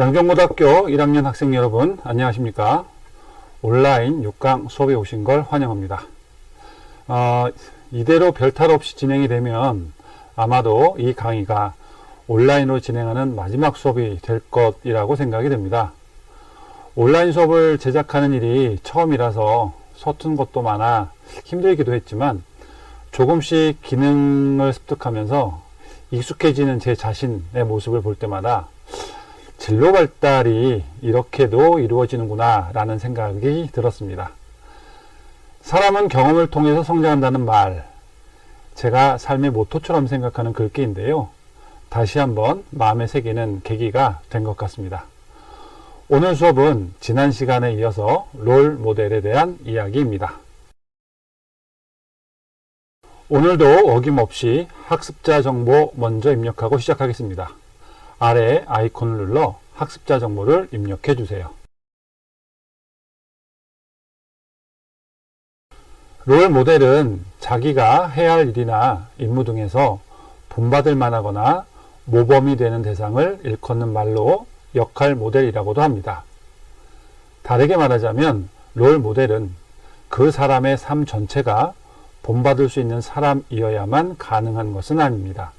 양정고등학교 1학년 학생 여러분 안녕하십니까? 온라인 6강 수업에 오신 걸 환영합니다. 이대로 별탈 없이 진행이 되면 아마도 이 강의가 온라인으로 진행하는 마지막 수업이 될 것이라고 생각이 됩니다. 온라인 수업을 제작하는 일이 처음이라서 서툰 것도 많아 힘들기도 했지만 조금씩 기능을 습득하면서 익숙해지는 제 자신의 모습을 볼 때마다 진로 발달이 이렇게도 이루어지는구나 라는 생각이 들었습니다. 사람은 경험을 통해서 성장한다는 말, 제가 삶의 모토처럼 생각하는 글귀인데요. 다시 한번 마음에 새기는 계기가 된 것 같습니다. 오늘 수업은 지난 시간에 이어서 롤 모델에 대한 이야기입니다. 오늘도 어김없이 학습자 정보 먼저 입력하고 시작하겠습니다. 아래 아이콘을 눌러 학습자 정보를 입력해 주세요. 롤 모델은 자기가 해야 할 일이나 임무 등에서 본받을 만하거나 모범이 되는 대상을 일컫는 말로 역할 모델이라고도 합니다. 다르게 말하자면 롤 모델은 그 사람의 삶 전체가 본받을 수 있는 사람이어야만 가능한 것은 아닙니다.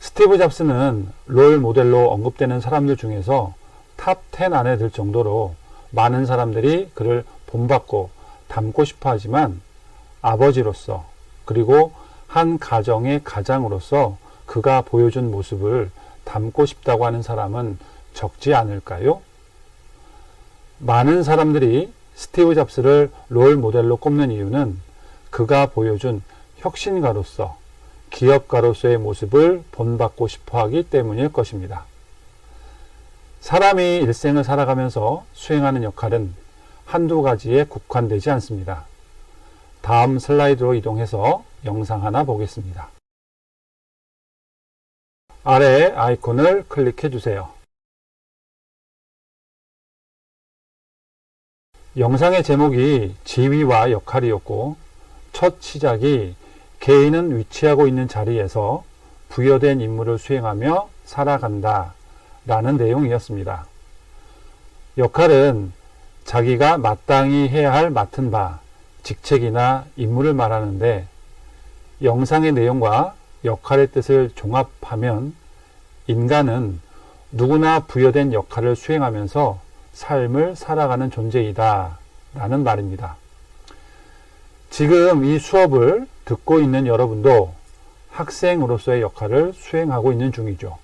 스티브 잡스는 롤 모델로 언급되는 사람들 중에서 탑 10 안에 들 정도로 많은 사람들이 그를 본받고 닮고 싶어 하지만 아버지로서 그리고 한 가정의 가장으로서 그가 보여준 모습을 닮고 싶다고 하는 사람은 적지 않을까요? 많은 사람들이 스티브 잡스를 롤 모델로 꼽는 이유는 그가 보여준 혁신가로서 기업가로서의 모습을 본받고 싶어 하기 때문일 것입니다. 사람이 일생을 살아가면서 수행하는 역할은 한두 가지에 국한되지 않습니다. 다음 슬라이드로 이동해서 영상 하나 보겠습니다. 아래 아이콘을 클릭해 주세요. 영상의 제목이 지위와 역할이었고 첫 시작이 개인은 위치하고 있는 자리에서 부여된 임무를 수행하며 살아간다 라는 내용이었습니다. 역할은 자기가 마땅히 해야 할 맡은 바, 직책이나 임무를 말하는데 영상의 내용과 역할의 뜻을 종합하면 인간은 누구나 부여된 역할을 수행하면서 삶을 살아가는 존재이다 라는 말입니다. 지금 이 수업을 듣고 있는 여러분도 학생으로서의 역할을 수행하고 있는 중이죠.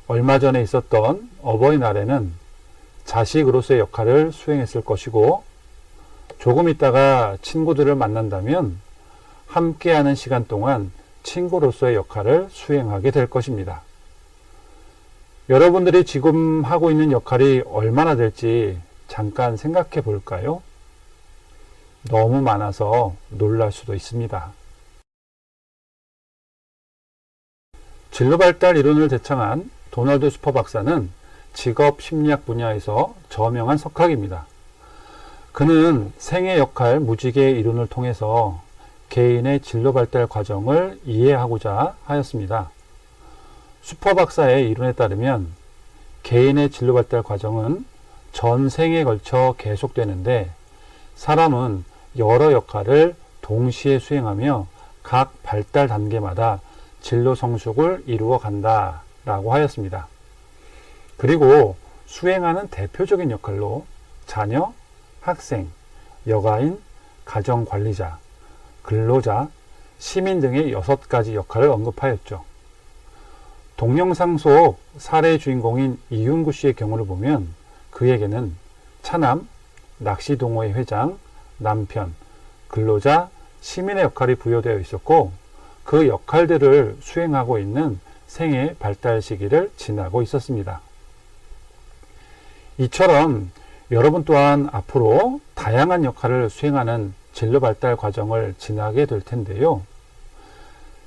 얼마 전에 있었던 어버이날에는 자식으로서의 역할을 수행했을 것이고 조금 있다가 친구들을 만난다면 함께하는 시간 동안 친구로서의 역할을 수행하게 될 것입니다. 여러분들이 지금 하고 있는 역할이 얼마나 될지 잠깐 생각해 볼까요? 너무 많아서 놀랄 수도 있습니다. 진로발달 이론을 제창한 도널드 슈퍼 박사는 직업 심리학 분야에서 저명한 석학입니다. 그는 생애 역할 무지개 이론을 통해서 개인의 진로발달 과정을 이해하고자 하였습니다. 슈퍼 박사의 이론에 따르면 개인의 진로발달 과정은 전 생에 걸쳐 계속되는데 사람은 여러 역할을 동시에 수행하며 각 발달 단계마다 진로 성숙을 이루어 간다 라고 하였습니다. 그리고 수행하는 대표적인 역할로 자녀, 학생, 여가인, 가정관리자, 근로자, 시민 등의 6가지 역할을 언급하였죠. 동영상 속 사례 주인공인 이윤구 씨의 경우를 보면 그에게는 차남, 낚시동호회 회장, 남편, 근로자, 시민의 역할이 부여되어 있었고 그 역할들을 수행하고 있는 생애 발달 시기를 지나고 있었습니다. 이처럼 여러분 또한 앞으로 다양한 역할을 수행하는 진로 발달 과정을 지나게 될 텐데요.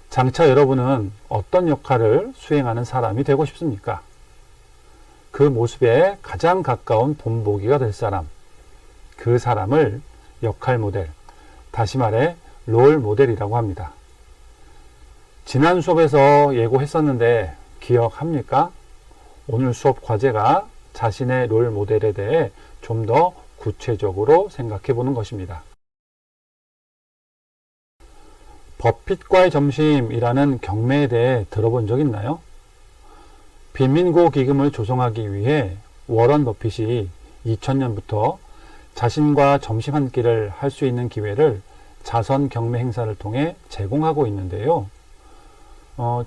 장차 여러분은 어떤 역할을 수행하는 사람이 되고 싶습니까? 그 모습에 가장 가까운 본보기가 될 사람, 그 사람을 역할 모델, 다시 말해 롤 모델이라고 합니다. 지난 수업에서 예고했었는데 기억합니까? 오늘 수업 과제가 자신의 롤 모델에 대해 좀 더 구체적으로 생각해 보는 것입니다. 버핏과의 점심이라는 경매에 대해 들어본 적 있나요? 빈민고 기금을 조성하기 위해 워런 버핏이 2000년부터 자신과 점심 한 끼를 할 수 있는 기회를 자선 경매 행사를 통해 제공하고 있는데요.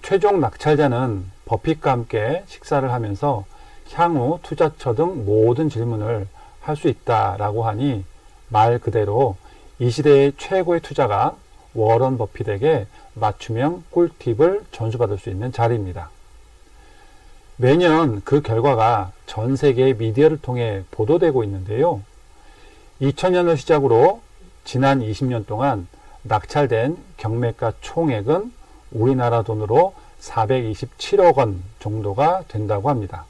최종 낙찰자는 버핏과 함께 식사를 하면서 향후 투자처 등 모든 질문을 할 수 있다라고 하니 말 그대로 이 시대의 최고의 투자가 워런 버핏에게 맞춤형 꿀팁을 전수받을 수 있는 자리입니다. 매년 그 결과가 전 세계의 미디어를 통해 보도되고 있는데요. 2000년을 시작으로 지난 20년 동안 낙찰된 경매가 총액은 우리나라 돈으로 427억 원 정도가 된다고 합니다.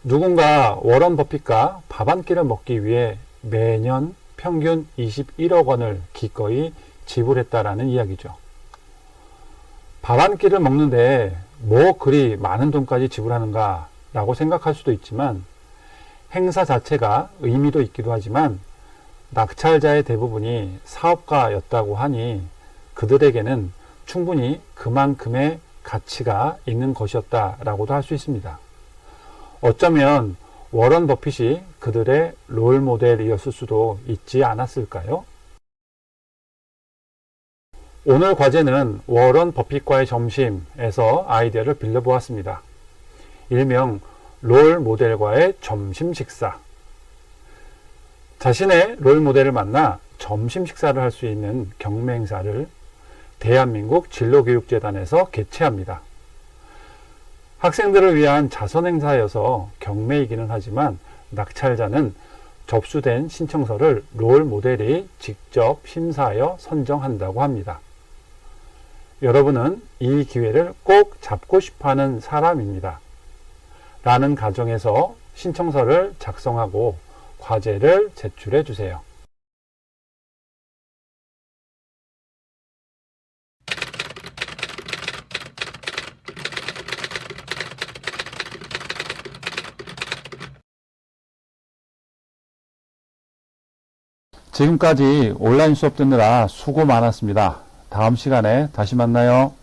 누군가 워런 버핏과 밥 한 끼를 먹기 위해 매년 평균 21억 원을 기꺼이 지불했다라는 이야기죠. 밥 한 끼를 먹는데 뭐 그리 많은 돈까지 지불하는가 라고 생각할 수도 있지만 행사 자체가 의미도 있기도 하지만 낙찰자의 대부분이 사업가였다고 하니 그들에게는 충분히 그만큼의 가치가 있는 것이었다라고도 할 수 있습니다. 어쩌면 워런 버핏이 그들의 롤 모델이었을 수도 있지 않았을까요? 오늘 과제는 워런 버핏과의 점심에서 아이디어를 빌려보았습니다. 일명 롤 모델과의 점심 식사. 자신의 롤 모델을 만나 점심 식사를 할 수 있는 경매 행사를 대한민국 진로교육재단에서 개최합니다. 학생들을 위한 자선 행사여서 경매이기는 하지만 낙찰자는 접수된 신청서를 롤 모델이 직접 심사하여 선정한다고 합니다. 여러분은 이 기회를 꼭 잡고 싶어하는 사람입니다. 라는 가정에서 신청서를 작성하고 과제를 제출해 주세요. 지금까지 온라인 수업 듣느라 수고 많았습니다. 다음 시간에 다시 만나요.